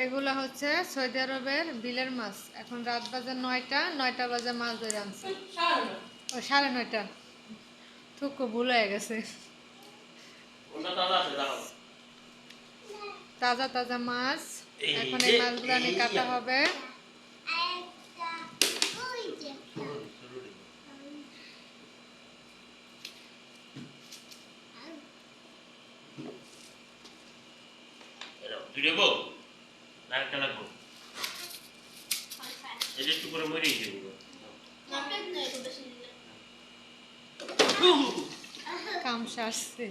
এগুলা হচ্ছে সৌদি আরবের বিলের মাছ। এখন রাত বাজে 9টা বাজে মাছ ধরে আনছে। ও 9:30। থুকু ভুল হয়ে গেছে। তাজা তাজা মাছ। এখন এই মাছগুলো নিয়ে কাটা হবে। কাম সারছে।